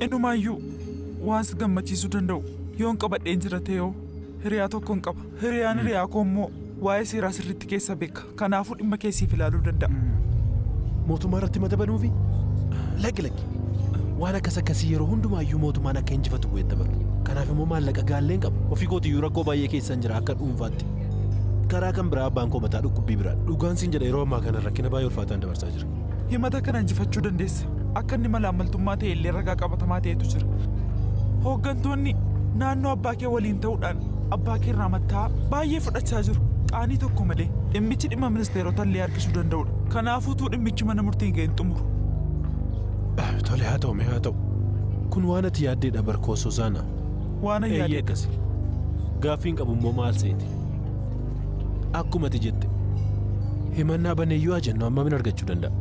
Inumaayyuu waan si gammachiisuu danda'u yoon qabadheen jira ta'ee hiriyaa tokkoon qaba. Hiriyaan hiriyaa koo immoo waa'ee seeraa sirriitti keessa beeka. Kanaafuu dhimma keessiif ilaaluu danda'a. Mootummaa irratti mata banuufi lakki waan akkasii yeroo hundumaayyuu mootummaan akka injifatu bu'eetta bara. Kanaaf immoo maallaqa gaalleen qaba. Ofii kootiyyuu rakkoo baay'ee keessan jira akka dhuunfaatti. Karaa kan biraa abbaan koo mataa dhukkubbii bira. Dhugaan siin jedha yeroo ammaa kana rakkina baay'ee ulfaataan dabarsaa jira. Himata kana injifachuu dandeessa. Akka inni malaammaltummaa ta'e illee ragaa qabatamaa ta'etu jira. Hooggantoonni naannoo abbaa kee waliin ta'uudhaan abbaa kee irraa mattaa baay'ee fudhachaa jiru. Qaanii tokko malee dhimmichi dhimma ministeerota illee harkisuu danda'udha. Kanaafuu dhimmichi mana murtiin ga'een xumuru. Tole haa ta'u. Kun waan ati yaaddeedha barkoo Suuzaanaa. Waan ani yaadde akkasi. Gaaffiin qabu immoo maal seeti? Akkuma ati jette himannaa baneeyyuu haa jennu amma min argachuu danda'a.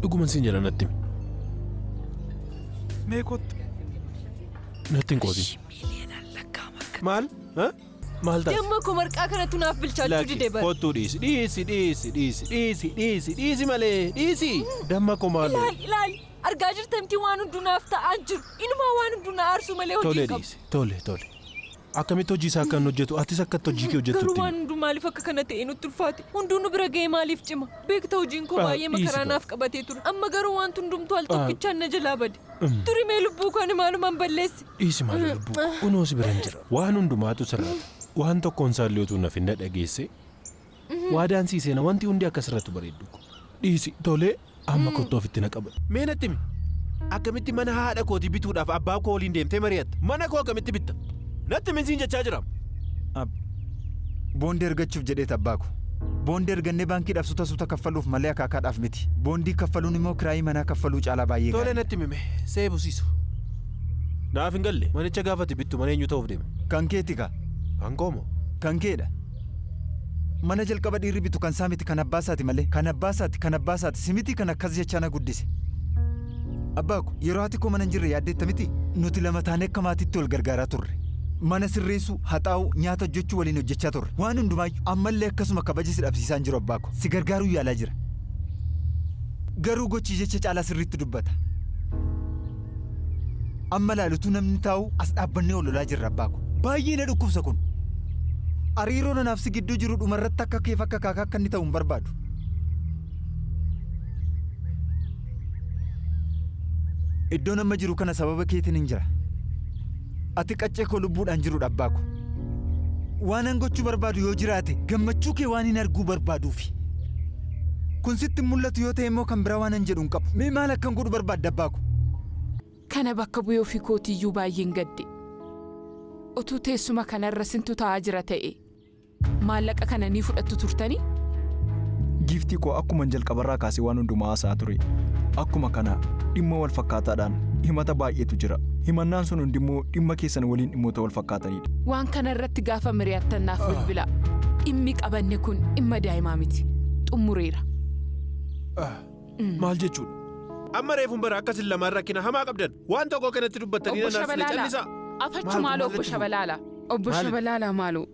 Dhuguman siin jedha natti himi. Mee kottu. Natti hin qoosin. Maal? Maal taate? Damma koo marqaa kanatti naaf bilchaachuu didee bara. Kottuu dhiisi malee dhiisi. Damma koo maal? Ilaali argaa jirtamti waan hunduu naaf ta'aa jiru. Inumaa waan hunduu na aarsuu malee hojii qabu. Tole. Akkamitti hojii isaa akkan hojjetu atis akkatti hojii kee hojjettutti. Garuu waan hunduu maaliif akka kana ta'e nutti ulfaate? Hunduu nu bira ga'ee maaliif cima? Beektaa hojiin koo baay'ee makaraa naaf qabatee ture. Amma garuu waan hundumtuu al tokkichaan na jalaa bade. Turi mee lubbuu kana maalumaan balleessi? Dhiisi maal lubbuu kunoo si bira hin jira. Waan hundumaatu sirraata. Waan tokkoon isaallee utuu naaf hin dhageesse. Waadaan siiseena wanti hundi akka sirratu bareeddu. Dhiisi tolee amma kottoo ofitti na qaba. Mee natti himi. Akkamitti mana haadha kootii bituudhaaf abbaa koo waliin deemtee mari'atta? Mana koo akkamitti bitta? Natti minsiin jechaa jira. Boondii argachuuf jedheet abbaa ko. Boondii argannee baankiidhaaf suta kaffaluuf malee akaakaadhaaf miti. Boondii kaffaluun immoo kiraayii manaa kaffaluu caalaa baay'ee gaariidha. Tole natti mime seebusiisu. Naaf hin galle manicha gaafati bittu mana eenyu ta'uuf deeme? Kan keeti kaa? Hangoomo? Kan keedha. Mana jalqaba dhiirri bitu kan isaa miti kan abbaasaati malee. Kan abbaasaati simiti kan akkas jechaa na guddise. Abbaa ko yeroo haati koo mana hin jirre yaaddeetta miti nuti lama taanee akka maatiitti wal gargaaraa turre. Mana sirreessuu, haxaa'uu, nyaata hojjechuu waliin hojjechaa turre. Waan hundumaayyuu ammallee akkasuma kabaja si dhabsiisaan jiru abbaa ko. Si gargaaruu yaalaa jira. Garuu gochii jecha caalaa sirriitti dubbata. Amma laalutuu namni taa'u as dhaabbannee ol lolaa jirra abbaa ko. Baay'ee na dhukkubsa kun. Hariiroo nanaaf si gidduu jiru dhumarratti akka keef akka kaakaa akka inni ta'u hin barbaadu. Iddoon amma jiru kana sababa keetiin hin jira. Ati qaccee koo lubbuudhaan jirudha abbaa ko. Waan an gochuu barbaadu yoo jiraate gammachuu kee waan hin arguu barbaaduufi. Kun sitti mul'atu yoo ta'e immoo kan biraa waan an jedhu hin qabu. Mee maal akkan godhu barbaadda abbaa ko? Kana bakka bu'ee ofii kootiyyuu baay'een gadde. Utuu teessuma kanarra sintu taa'aa jira ta'e maallaqa kana ni fudhattu turtanii? Giiftii koo akkuma jalqabarraa kaasee waan hundumaa haasa'aa ture. Akkuma kana dhimma wal fakkaataadhaan himata baay'eetu jira. Himannaan sun hundimmoo dhimma keessan waliin dhimmoota wal fakkaatanidha. Waan kana irratti gaafa mari'attannaaf bilbila. Dhimmi qabanne kun dhimma daa'imaa miti. Xumureera. Maal jechuudha? Amma reefuun bara akkasin lamaan rakkina hamaa qabdan. Waan tokko kanatti dubbattanii nanaasne callisaa. Afachu maaloo obbo Shabalaala. Obbo Shabalaala maaloo?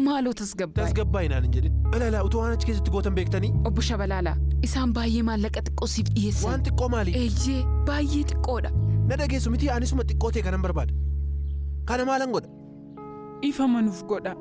Maaloo tasgabbaa'e. Tasgabbaa'e naan hin jedhin. Alaalaa utuu waan achi keessatti gootan beektanii? Obbo Shabalaala isaan baay'ee maallaqa xiqqoo siif dhiyeessan. Waan xiqqoo maali? Eeyyee baay'ee xiqqoodha. Na dhageessu miti anisuma xiqqoo ta'e kanan barbaada. Kana maalan godha? Ifa manuuf godha.